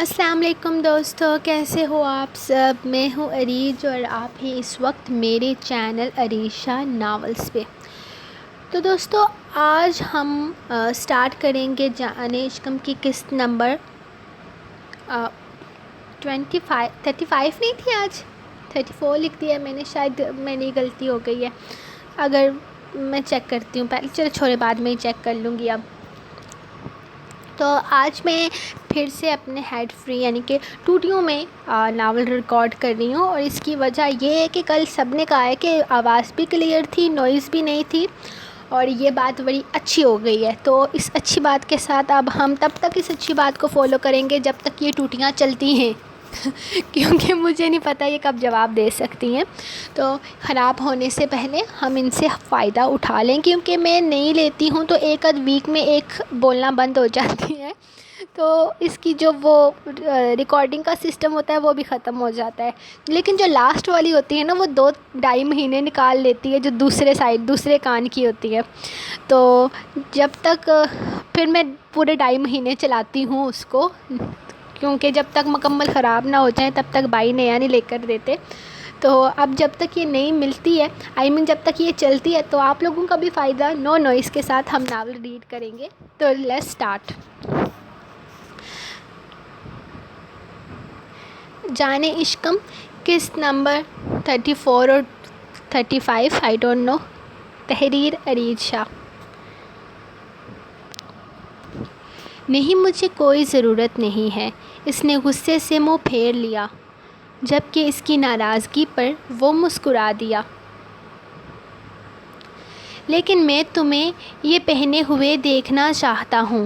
السلام علیکم دوستو، کیسے ہو آپ سب؟ میں ہوں عریج اور آپ ہیں اس وقت میرے چینل عریشہ ناولز پہ۔ تو دوستو آج ہم سٹارٹ کریں گے جانے عشقم کی قسط نمبر 35 نہیں تھی، آج 34 لکھ دیا میں نے، شاید میری غلطی ہو گئی ہے، اگر میں چیک کرتی ہوں پہلے، چلو چھوڑے بعد میں ہی چیک کر لوں گی اب۔ تو آج میں پھر سے اپنے ہیڈ فری یعنی کہ ٹوٹیوں میں ناول ریکارڈ کر رہی ہوں، اور اس کی وجہ یہ ہے کہ کل سب نے کہا ہے کہ آواز بھی کلیئر تھی، نوائز بھی نہیں تھی، اور یہ بات بڑی اچھی ہو گئی ہے۔ تو اس اچھی بات کے ساتھ اب ہم تب تک اس اچھی بات کو فالو کریں گے جب تک یہ ٹوٹیاں چلتی ہیں کیونکہ مجھے نہیں پتہ یہ کب جواب دے سکتی ہیں، تو خراب ہونے سے پہلے ہم ان سے فائدہ اٹھا لیں، کیونکہ میں نہیں لیتی ہوں تو ایک آدھ ویک میں ایک بولنا بند ہو جاتی ہے، تو اس کی جو وہ ریکارڈنگ کا سسٹم ہوتا ہے وہ بھی ختم ہو جاتا ہے، لیکن جو لاسٹ والی ہوتی ہے نا وہ 2-2.5 مہینے نکال لیتی ہے، جو دوسرے کان کی ہوتی ہے، تو جب تک پھر میں پورے 2.5 مہینے چلاتی ہوں اس کو، کیونکہ جب تک مکمل خراب نہ ہو جائیں تب تک بھائی نیا نہیں لے کر دیتے۔ تو اب جب تک یہ نہیں ملتی ہے جب تک یہ چلتی ہے تو آپ لوگوں کا بھی فائدہ، نو نوائز کے ساتھ ہم ناول ریڈ کریں گے۔ تو لیٹس سٹارٹ۔ جانے عشقم قسط نمبر 34 اور 35، آئی ڈونٹ نو۔ تحریر عریج شاہ۔ نہیں، مجھے کوئی ضرورت نہیں ہے، اس نے غصے سے منہ پھیر لیا، جبکہ اس کی ناراضگی پر وہ مسکرا دیا۔ لیکن میں تمہیں یہ پہنے ہوئے دیکھنا چاہتا ہوں۔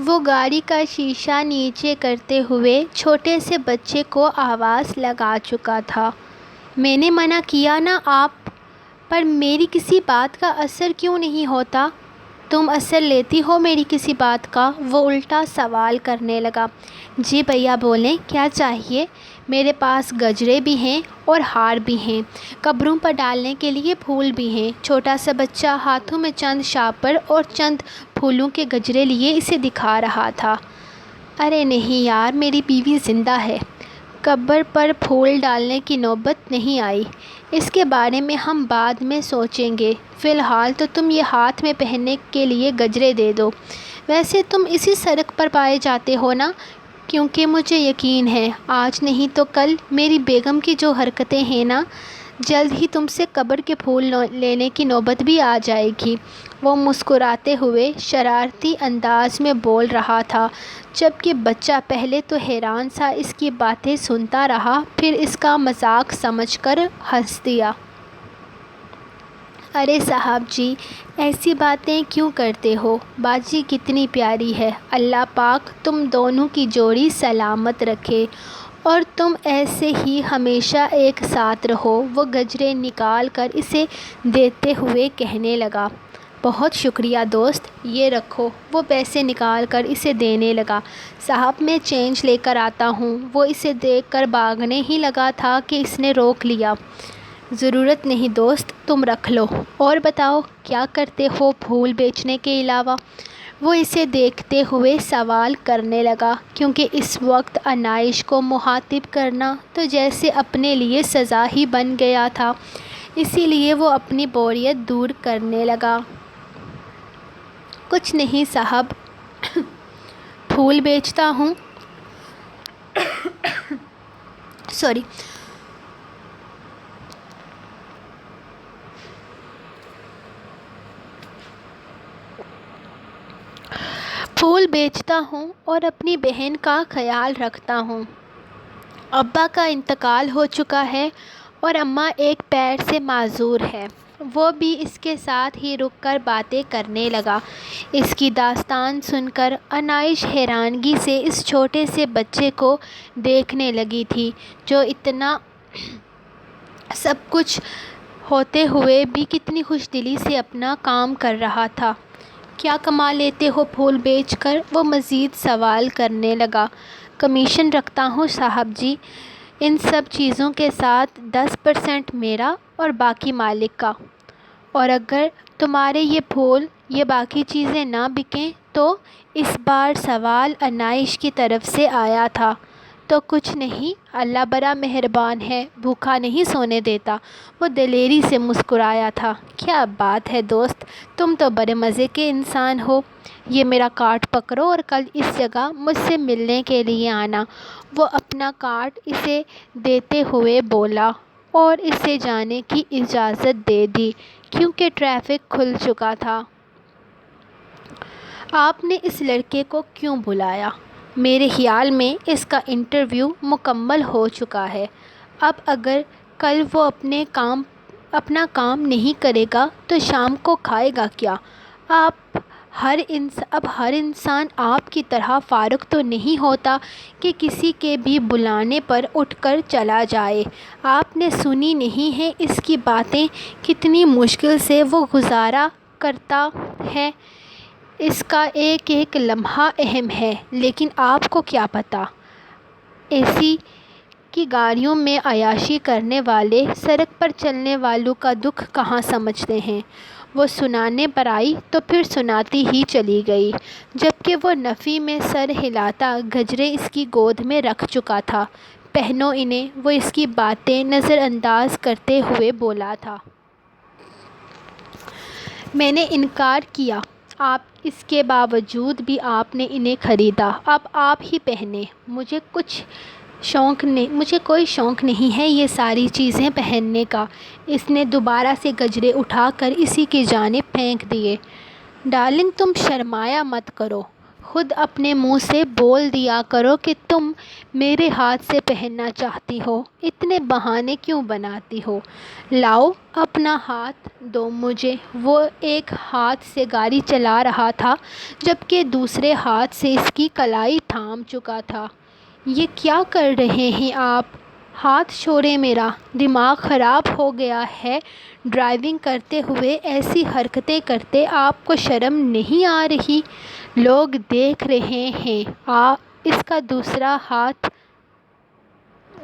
وہ گاڑی کا شیشہ نیچے کرتے ہوئے چھوٹے سے بچے کو آواز لگا چکا تھا۔ میں نے منع کیا نا آپ پر میری کسی بات کا اثر کیوں نہیں ہوتا؟ تم اثر لیتی ہو میری کسی بات کا؟ وہ الٹا سوال کرنے لگا۔ جی بھیا بولیں، کیا چاہیے؟ میرے پاس گجرے بھی ہیں اور ہار بھی ہیں، قبروں پر ڈالنے کے لیے پھول بھی ہیں۔ چھوٹا سا بچہ ہاتھوں میں چند شاپر اور چند پھولوں کے گجرے لیے اسے دکھا رہا تھا۔ ارے نہیں یار، میری بیوی زندہ ہے، قبر پر پھول ڈالنے کی نوبت نہیں آئی، اس کے بارے میں ہم بعد میں سوچیں گے، فی الحال تو تم یہ ہاتھ میں پہننے کے لیے گجرے دے دو۔ ویسے تم اسی سڑک پر پائے جاتے ہو نا؟ کیونکہ مجھے یقین ہے آج نہیں تو کل میری بیگم کی جو حرکتیں ہیں نا، جلد ہی تم سے قبر کے پھول لینے کی نوبت بھی آ جائے گی۔ وہ مسکراتے ہوئے شرارتی انداز میں بول رہا تھا، جبکہ بچہ پہلے تو حیران سا اس کی باتیں سنتا رہا، پھر اس کا مذاق سمجھ کر ہنس دیا۔ ارے صاحب جی، ایسی باتیں کیوں کرتے ہو؟ باجی کتنی پیاری ہے، اللہ پاک تم دونوں کی جوڑی سلامت رکھے اور تم ایسے ہی ہمیشہ ایک ساتھ رہو۔ وہ گجرے نکال کر اسے دیتے ہوئے کہنے لگا۔ بہت شکریہ دوست، یہ رکھو۔ وہ پیسے نکال کر اسے دینے لگا۔ صاحب میں چینج لے کر آتا ہوں۔ وہ اسے دیکھ کر بھاگنے ہی لگا تھا کہ اس نے روک لیا۔ ضرورت نہیں دوست، تم رکھ لو۔ اور بتاؤ کیا کرتے ہو پھول بیچنے کے علاوہ؟ وہ اسے دیکھتے ہوئے سوال کرنے لگا، کیونکہ اس وقت عنائش کو مخاطب کرنا تو جیسے اپنے لیے سزا ہی بن گیا تھا، اسی لیے وہ اپنی بوریت دور کرنے لگا۔ کچھ نہیں صاحب، پھول بیچتا ہوں۔ پھول بیچتا ہوں اور اپنی بہن کا خیال رکھتا ہوں۔ ابا کا انتقال ہو چکا ہے اور اماں ایک پیر سے معذور ہے۔ وہ بھی اس کے ساتھ ہی رک کر باتیں کرنے لگا۔ اس کی داستان سن کر عنائش حیرانگی سے اس چھوٹے سے بچے کو دیکھنے لگی تھی، جو اتنا سب کچھ ہوتے ہوئے بھی کتنی خوش دلی سے اپنا کام کر رہا تھا۔ کیا کما لیتے ہو پھول بیچ کر؟ وہ مزید سوال کرنے لگا۔ کمیشن رکھتا ہوں صاحب جی، ان سب چیزوں کے ساتھ 10% میرا اور باقی مالک کا۔ اور اگر تمہارے یہ پھول یہ باقی چیزیں نہ بکیں تو اس بار سوال انائش کی طرف سے آیا تھا۔ تو کچھ نہیں، اللہ بڑا مہربان ہے، بھوکا نہیں سونے دیتا، وہ دلیری سے مسکرایا تھا۔ کیا بات ہے دوست، تم تو بڑے مزے کے انسان ہو۔ یہ میرا کارڈ پکڑو اور کل اس جگہ مجھ سے ملنے کے لیے آنا۔ وہ اپنا کارڈ اسے دیتے ہوئے بولا اور اسے جانے کی اجازت دے دی کیونکہ ٹریفک کھل چکا تھا۔ آپ نے اس لڑکے کو کیوں بلایا؟ میرے خیال میں اس کا انٹرویو مکمل ہو چکا ہے۔ اب اگر کل وہ اپنا کام نہیں کرے گا تو شام کو کھائے گا کیا؟ اب ہر انسان آپ کی طرح فارغ تو نہیں ہوتا کہ کسی کے بھی بلانے پر اٹھ کر چلا جائے۔ آپ نے سنی نہیں ہیں اس کی باتیں، کتنی مشکل سے وہ گزارا کرتا ہے۔ اس کا ایک ایک لمحہ اہم ہے، لیکن آپ کو کیا پتہ، اے سی کی گاڑیوں میں عیاشی کرنے والے سڑک پر چلنے والوں کا دکھ کہاں سمجھتے ہیں۔ وہ سنانے پر آئی تو پھر سناتی ہی چلی گئی، جبکہ وہ نفی میں سر ہلاتا گجرے اس کی گود میں رکھ چکا تھا۔ پہنو انہیں، وہ اس کی باتیں نظر انداز کرتے ہوئے بولا تھا۔ میں نے انکار کیا، اس کے باوجود بھی آپ نے انہیں خریدا، اب آپ ہی پہنیں۔ مجھے کوئی شوق نہیں ہے یہ ساری چیزیں پہننے کا۔ اس نے دوبارہ سے گجرے اٹھا کر اسی کی جانب پھینک دیے۔ ڈارلنگ تم شرمایا مت کرو، خود اپنے منہ سے بول دیا کرو کہ تم میرے ہاتھ سے پہننا چاہتی ہو، اتنے بہانے کیوں بناتی ہو؟ لاؤ اپنا ہاتھ دو مجھے۔ وہ ایک ہاتھ سے گاڑی چلا رہا تھا جبکہ دوسرے ہاتھ سے اس کی کلائی تھام چکا تھا۔ یہ کیا کر رہے ہیں آپ؟ ہاتھ چھوڑیں میرا، دماغ خراب ہو گیا ہے؟ ڈرائیونگ کرتے ہوئے ایسی حرکتیں کرتے آپ کو شرم نہیں آ رہی؟ لوگ دیکھ رہے ہیں۔ اس کا دوسرا ہاتھ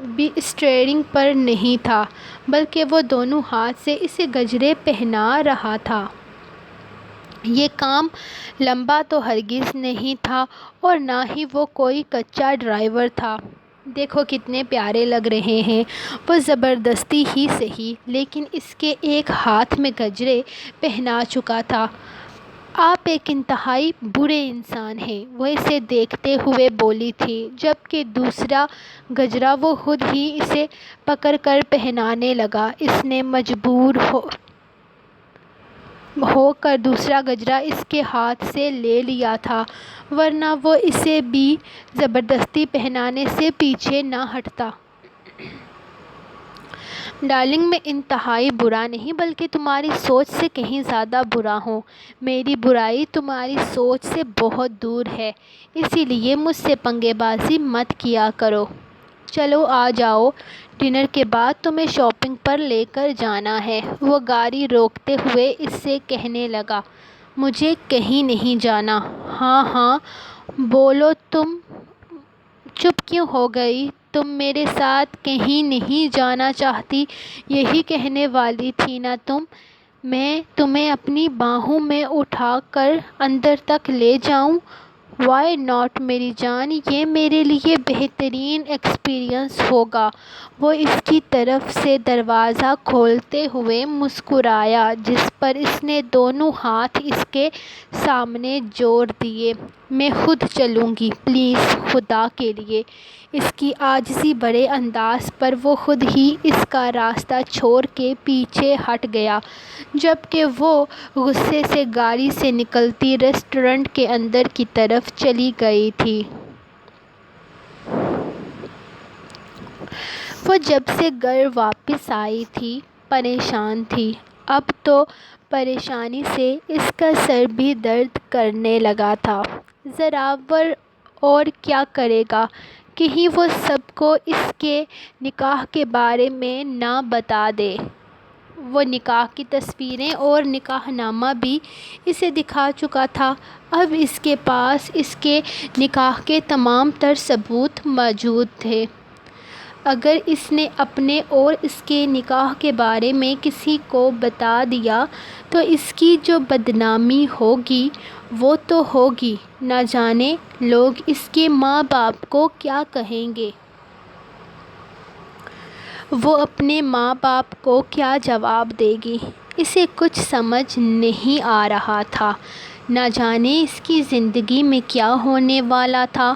بھی اسٹیئرنگ پر نہیں تھا بلکہ وہ دونوں ہاتھ سے اسے گجرے پہنا رہا تھا۔ یہ کام لمبا تو ہرگز نہیں تھا اور نہ ہی وہ کوئی کچا ڈرائیور تھا۔ دیکھو کتنے پیارے لگ رہے ہیں۔ وہ زبردستی ہی سہی، لیکن اس کے ایک ہاتھ میں گجرے پہنا چکا تھا۔ آپ ایک انتہائی برے انسان ہیں، وہ اسے دیکھتے ہوئے بولی تھی، جبکہ دوسرا گجرا وہ خود ہی اسے پکڑ کر پہنانے لگا۔ اس نے مجبور ہو کر دوسرا گجرا اس کے ہاتھ سے لے لیا تھا، ورنہ وہ اسے بھی زبردستی پہنانے سے پیچھے نہ ہٹتا۔ ڈارلنگ میں انتہائی برا نہیں بلکہ تمہاری سوچ سے کہیں زیادہ برا ہوں۔ میری برائی تمہاری سوچ سے بہت دور ہے، اسی لیے مجھ سے پنگے بازی مت کیا کرو۔ چلو آ جاؤ، ڈنر کے بعد تمہیں شاپنگ پر لے کر جانا ہے۔ وہ گاڑی روکتے ہوئے اس سے کہنے لگا۔ مجھے کہیں نہیں جانا۔ ہاں ہاں بولو، تم چپ کیوں ہو گئی؟ تم میرے ساتھ کہیں نہیں جانا چاہتی، یہی کہنے والی تھی نا تم؟ میں تمہیں اپنی باہوں میں اٹھا کر اندر تک لے جاؤں؟ وائی ناٹ میری جان، یہ میرے لیے بہترین ایکسپیرئنس ہوگا۔ وہ اس کی طرف سے دروازہ کھولتے ہوئے مسکرایا، جس پر اس نے دونوں ہاتھ اس کے سامنے جوڑ دیے۔ میں خود چلوں گی، پلیز، خدا کے لیے۔ اس کی عاجزی بڑے انداز پر وہ خود ہی اس کا راستہ چھوڑ کے پیچھے ہٹ گیا، جبکہ وہ غصے سے گاڑی سے نکلتی ریسٹورنٹ کے اندر کی طرف چلی گئی تھی۔ وہ جب سے گھر واپس آئی تھی پریشان تھی، اب تو پریشانی سے اس کا سر بھی درد کرنے لگا تھا۔ زراور اور کیا کرے گا، کہیں وہ سب کو اس کے نکاح کے بارے میں نہ بتا دے۔ وہ نکاح کی تصویریں اور نکاح نامہ بھی اسے دکھا چکا تھا۔ اب اس کے پاس اس کے نکاح کے تمام تر ثبوت موجود تھے۔ اگر اس نے اپنے اور اس کے نکاح کے بارے میں کسی کو بتا دیا تو اس کی جو بدنامی ہوگی وہ تو ہوگی، نہ جانے لوگ اس کے ماں باپ کو کیا کہیں گے۔ وہ اپنے ماں باپ کو کیا جواب دے گی؟ اسے کچھ سمجھ نہیں آ رہا تھا، نہ جانے اس کی زندگی میں کیا ہونے والا تھا،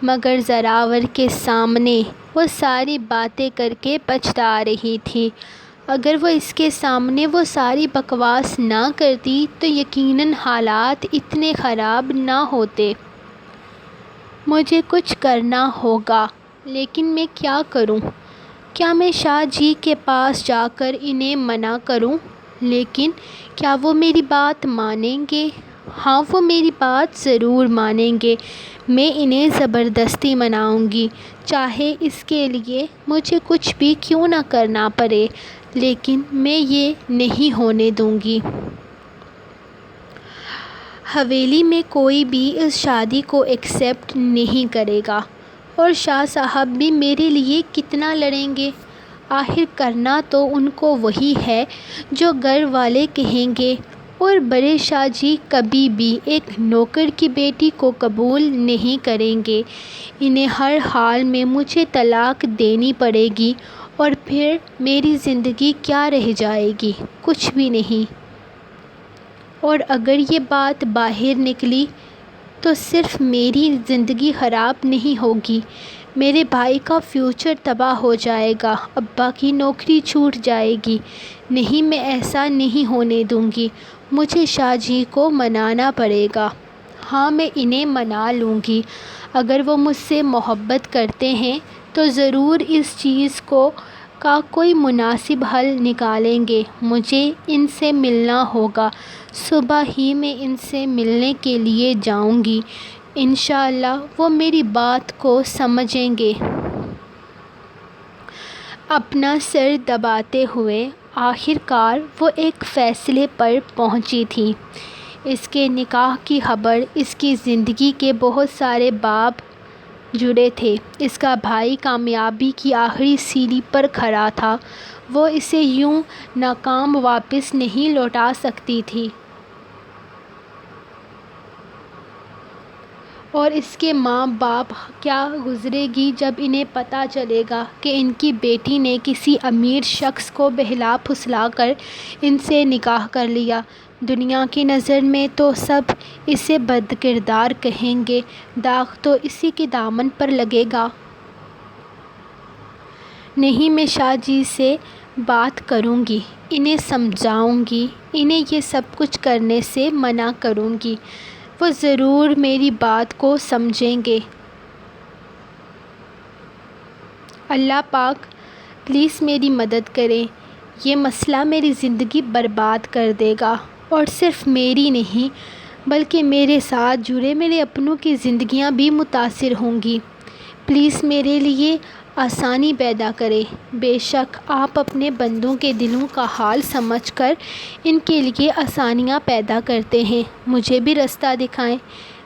مگر زراور کے سامنے وہ ساری باتیں کر کے پچھتا رہی تھی۔ اگر وہ اس کے سامنے وہ ساری بکواس نہ کرتی تو یقیناً حالات اتنے خراب نہ ہوتے۔ مجھے کچھ کرنا ہوگا، لیکن میں کیا کروں؟ کیا میں شاہ جی کے پاس جا کر انہیں منع کروں؟ لیکن کیا وہ میری بات مانیں گے؟ ہاں، وہ میری بات ضرور مانیں گے۔ میں انہیں زبردستی مناؤں گی، چاہے اس کے لیے مجھے کچھ بھی کیوں نہ کرنا پڑے، لیکن میں یہ نہیں ہونے دوں گی۔ حویلی میں کوئی بھی اس شادی کو ایکسپٹ نہیں کرے گا، اور شاہ صاحب بھی میرے لیے کتنا لڑیں گے۔ آخر کرنا تو ان کو وہی ہے جو گھر والے کہیں گے، اور بڑے شاہ جی کبھی بھی ایک نوکر کی بیٹی کو قبول نہیں کریں گے۔ انہیں ہر حال میں مجھے طلاق دینی پڑے گی، اور پھر میری زندگی کیا رہ جائے گی؟ کچھ بھی نہیں۔ اور اگر یہ بات باہر نکلی تو صرف میری زندگی خراب نہیں ہوگی، میرے بھائی کا فیوچر تباہ ہو جائے گا، ابا کی نوکری چھوٹ جائے گی۔ نہیں، میں ایسا نہیں ہونے دوں گی۔ مجھے شاہ جی کو منانا پڑے گا۔ ہاں، میں انہیں منا لوں گی۔ اگر وہ مجھ سے محبت کرتے ہیں تو ضرور اس چیز کا کوئی مناسب حل نکالیں گے۔ مجھے ان سے ملنا ہوگا، صبح ہی میں ان سے ملنے کے لیے جاؤں گی۔ انشاءاللہ وہ میری بات کو سمجھیں گے۔ اپنا سر دباتے ہوئے آخر کار وہ ایک فیصلے پر پہنچی تھی۔ اس کے نکاح کی خبر، اس کی زندگی کے بہت سارے باب جڑے تھے۔ اس کا بھائی کامیابی کی آخری سیڑھی پر کھڑا تھا، وہ اسے یوں ناکام واپس نہیں لوٹا سکتی تھی۔ اور اس کے ماں باپ کیا گزرے گی جب انہیں پتہ چلے گا کہ ان کی بیٹی نے کسی امیر شخص کو بہلا پھسلا کر ان سے نکاح کر لیا۔ دنیا کی نظر میں تو سب اسے بدکردار کہیں گے، داغ تو اسی کے دامن پر لگے گا۔ نہیں، میں شاہ جی سے بات کروں گی، انہیں سمجھاؤں گی، انہیں یہ سب کچھ کرنے سے منع کروں گی۔ وہ ضرور میری بات کو سمجھیں گے۔ اللہ پاک پلیز میری مدد کریں، یہ مسئلہ میری زندگی برباد کر دے گا، اور صرف میری نہیں بلکہ میرے ساتھ جڑے میرے اپنوں کی زندگیاں بھی متاثر ہوں گی۔ پلیز میرے لیے آسانی پیدا کریں۔ بے شک آپ اپنے بندوں کے دلوں کا حال سمجھ کر ان کے لیے آسانیاں پیدا کرتے ہیں۔ مجھے بھی رستہ دکھائیں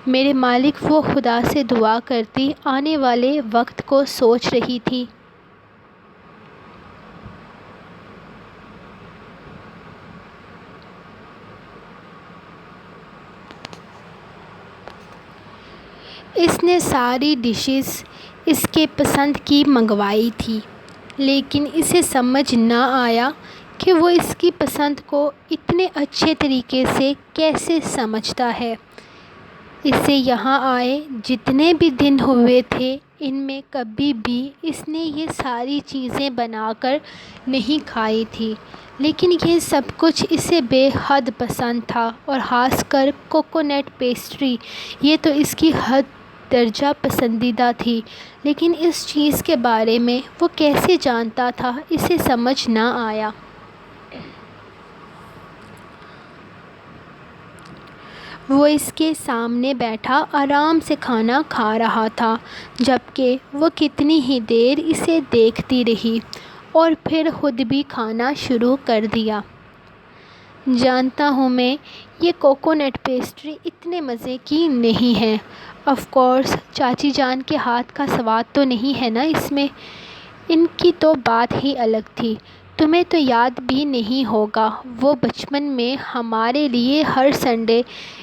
میرے مالک۔ وہ خدا سے دعا کرتی آنے والے وقت کو سوچ رہی تھی۔ اس نے ساری ڈشز اس کے پسند کی منگوائی تھی، لیکن اسے سمجھ نہ آیا کہ وہ اس کی پسند کو اتنے اچھے طریقے سے کیسے سمجھتا ہے۔ اسے یہاں آئے جتنے بھی دن ہوئے تھے، ان میں کبھی بھی اس نے یہ ساری چیزیں بنا کر نہیں کھائی تھی، لیکن یہ سب کچھ اسے بے حد پسند تھا، اور خاص کر کوکونٹ پیسٹری، یہ تو اس کی حد درجہ پسندیدہ تھی۔ لیکن اس چیز کے بارے میں وہ کیسے جانتا تھا، اسے سمجھ نہ آیا۔ وہ اس کے سامنے بیٹھا آرام سے کھانا کھا رہا تھا، جبکہ وہ کتنی ہی دیر اسے دیکھتی رہی، اور پھر خود بھی کھانا شروع کر دیا۔ جانتا ہوں میں، یہ کوکونٹ پیسٹری اتنے مزے کی نہیں ہے۔ آف کورس چاچی جان کے ہاتھ کا سواد تو نہیں ہے نا اس میں۔ ان کی تو بات ہی الگ تھی۔ تمہیں تو یاد بھی نہیں ہوگا، وہ بچپن میں ہمارے لیے ہر سنڈے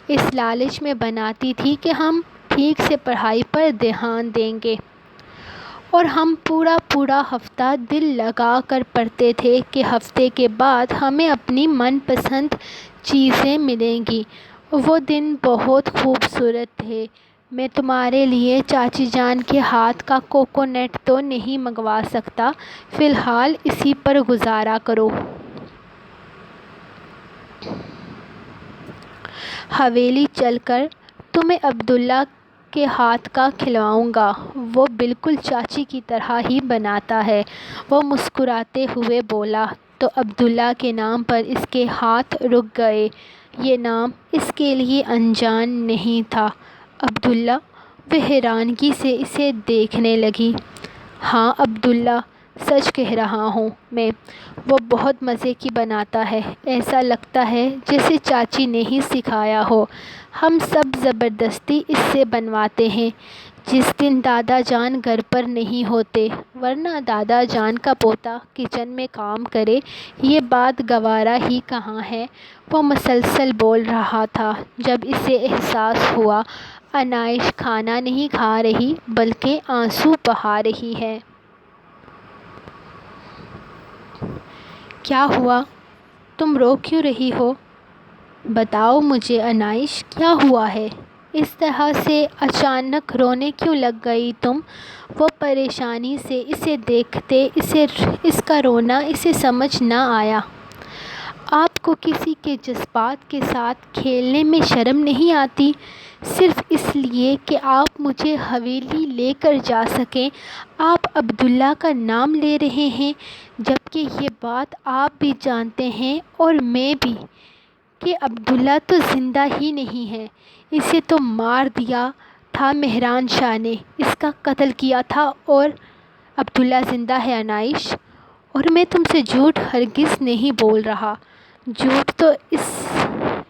اس لالچ میں بناتی تھی کہ ہم ٹھیک سے پڑھائی پر دھیان دیں گے، اور ہم پورا ہفتہ دل لگا کر پڑھتے تھے کہ ہفتے کے بعد ہمیں اپنی من پسند چیزیں ملیں گی۔ وہ دن بہت خوبصورت تھے۔ میں تمہارے لیے چاچی جان کے ہاتھ کا کوکونٹ تو نہیں منگوا سکتا، فی الحال اسی پر گزارا کرو۔ حویلی چل کر تمہیں عبداللہ کے ہاتھ کا کھلواؤں گا، وہ بالکل چاچی کی طرح ہی بناتا ہے۔ وہ مسکراتے ہوئے بولا تو عبداللہ کے نام پر اس کے ہاتھ رک گئے۔ یہ نام اس کے لیے انجان نہیں تھا۔ عبداللہ؟ وہ حیرانگی سے اسے دیکھنے لگی۔ ہاں عبداللہ، سچ کہہ رہا ہوں میں، وہ بہت مزے کی بناتا ہے، ایسا لگتا ہے جیسے چاچی نے ہی سکھایا ہو۔ ہم سب زبردستی اس سے بنواتے ہیں جس دن دادا جان گھر پر نہیں ہوتے، ورنہ دادا جان کا پوتا کچن میں کام کرے یہ بات گوارا ہی کہاں ہے۔ وہ مسلسل بول رہا تھا جب اسے احساس ہوا انائش کھانا نہیں کھا رہی بلکہ آنسو بہا رہی ہے۔ کیا ہوا؟ تم رو کیوں رہی ہو؟ بتاؤ مجھے انائش، کیا ہوا ہے؟ اس طرح سے اچانک رونے کیوں لگ گئی تم؟ وہ پریشانی سے اسے دیکھتے اس کا رونا اسے سمجھ نہ آیا۔ آپ کو کسی کے جذبات کے ساتھ کھیلنے میں شرم نہیں آتی؟ صرف اس لیے کہ آپ مجھے حویلی لے کر جا سکیں آپ عبداللہ کا نام لے رہے ہیں، جبکہ یہ بات آپ بھی جانتے ہیں اور میں بھی کہ عبداللہ تو زندہ ہی نہیں ہے، اسے تو مار دیا تھا مہران شاہ نے، اس کا قتل کیا تھا۔ اور عبداللہ زندہ ہے انائش، اور میں تم سے جھوٹ ہرگز نہیں بول رہا۔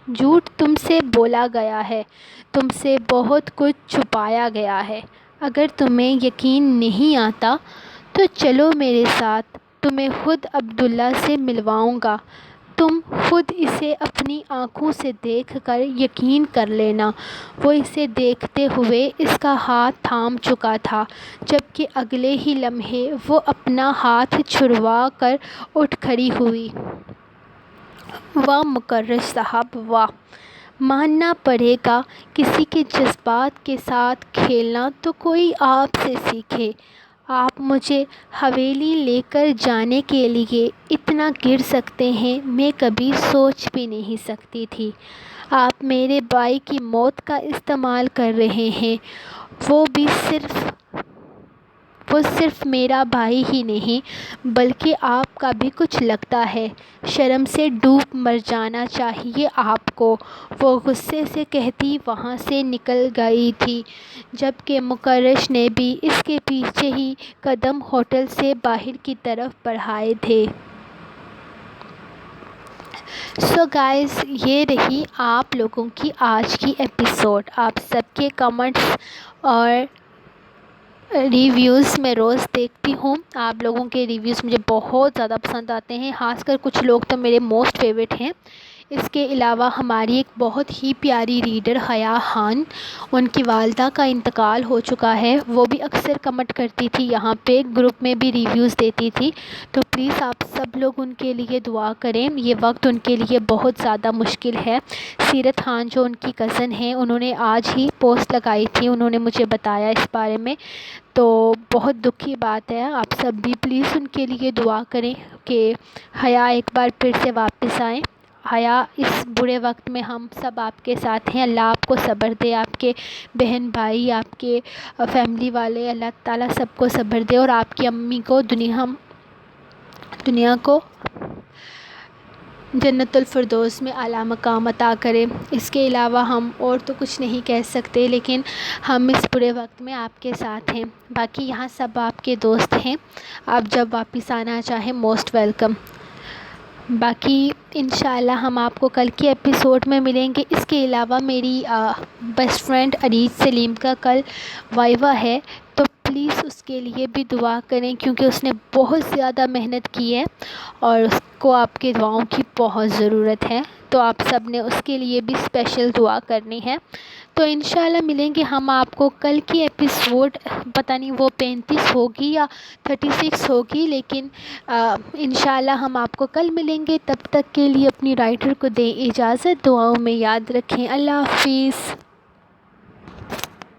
جھوٹ تم سے بولا گیا ہے، تم سے بہت کچھ چھپایا گیا ہے۔ اگر تمہیں یقین نہیں آتا تو چلو میرے ساتھ، تمہیں خود عبداللہ سے ملواؤں گا، تم خود اسے اپنی آنکھوں سے دیکھ کر یقین کر لینا۔ وہ اسے دیکھتے ہوئے اس کا ہاتھ تھام چکا تھا، جبکہ اگلے ہی لمحے وہ اپنا ہاتھ چھڑوا کر اٹھ کھڑی ہوئی۔ واہ مقرر صاحب واہ! ماننا پڑے گا، کسی کے جذبات کے ساتھ کھیلنا تو کوئی آپ سے سیکھے۔ آپ مجھے حویلی لے کر جانے کے لیے اتنا گر سکتے ہیں، میں کبھی سوچ بھی نہیں سکتی تھی۔ آپ میرے بھائی کی موت کا استعمال کر رہے ہیں، وہ صرف میرا بھائی ہی نہیں بلکہ آپ کا بھی کچھ لگتا ہے۔ شرم سے ڈوب مر جانا چاہیے آپ کو، وہ غصے سے کہتی وہاں سے نکل گئی تھی، جبکہ مقرش نے بھی اس کے پیچھے ہی قدم ہوٹل سے باہر کی طرف بڑھائے تھے۔ سو گائز، یہ رہی آپ لوگوں کی آج کی ایپیسوڈ۔ آپ سب کے کمنٹس اور ریویوز میں روز دیکھتی ہوں، آپ لوگوں کے ریویوز مجھے بہت زیادہ پسند آتے ہیں، خاص کر کچھ لوگ تو میرے موسٹ فیوریٹ ہیں۔ اس کے علاوہ ہماری ایک بہت ہی پیاری ریڈر حیا خان، ان کی والدہ کا انتقال ہو چکا ہے، وہ بھی اکثر کمنٹ کرتی تھی، یہاں پہ گروپ میں بھی ریویوز دیتی تھی، تو پلیز آپ سب لوگ ان کے لیے دعا کریں، یہ وقت ان کے لیے بہت زیادہ مشکل ہے۔ سیرت خان جو ان کی کزن ہیں، انہوں نے آج ہی پوسٹ لگائی تھی، انہوں نے مجھے بتایا اس بارے میں، تو بہت دکھ کی بات ہے، آپ سب بھی پلیز ان کے لیے دعا کریں کہ حیا ایک بار پھر سے واپس آئیں۔ حیا، اس برے وقت میں ہم سب آپ کے ساتھ ہیں، اللہ آپ کو صبر دے، آپ کے بہن بھائی، آپ کے فیملی والے، اللہ تعالیٰ سب کو صبر دے، اور آپ کی امی کو دنیا کو جنت الفردوس میں اعلیٰ مقام عطا کرے۔ اس کے علاوہ ہم اور تو کچھ نہیں کہہ سکتے، لیکن ہم اس برے وقت میں آپ کے ساتھ ہیں، باقی یہاں سب آپ کے دوست ہیں، آپ جب واپس آنا چاہیں موسٹ ویلکم۔ باقی انشاءاللہ ہم آپ کو کل کی ایپیسوڈ میں ملیں گے۔ اس کے علاوہ میری بیسٹ فرینڈ ارید سلیم کا کل وائوا ہے، تو پلیز اس کے لیے بھی دعا کریں، کیونکہ اس نے بہت زیادہ محنت کی ہے اور اس کو آپ کے دعاؤں کی بہت ضرورت ہے، تو آپ سب نے اس کے لیے بھی اسپیشل دعا کرنی ہے۔ تو انشاءاللہ ملیں گے ہم آپ کو کل کی ایپیسوڈ، پتہ نہیں وہ 35 ہوگی یا 36 ہوگی، لیکن انشاءاللہ ہم آپ کو کل ملیں گے۔ تب تک کے لیے اپنی رائٹر کو دیں اجازت، دعاؤں میں یاد رکھیں۔ اللہ حافظ۔